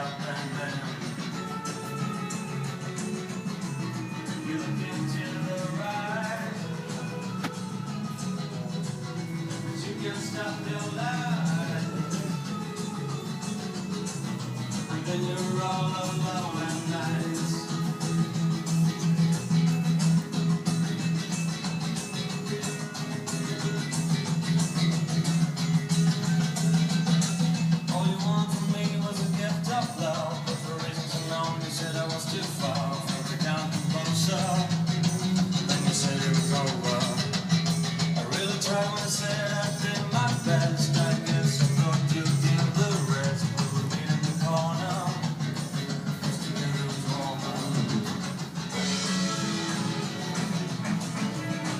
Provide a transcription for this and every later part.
up and then you look into the right, but you can't stop your light, and then you're all alone at night. Too far from the down closer. Then you said it was over. I really tried when I said I did my best. I guess I thought you'd give the rest. We would meet in the corner, 'cause together was warmer.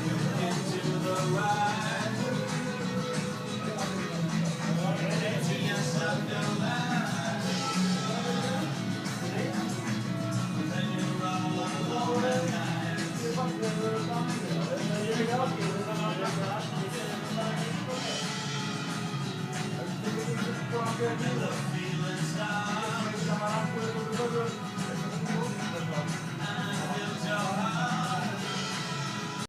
You look into the right, you can't stop your life. The feeling starts.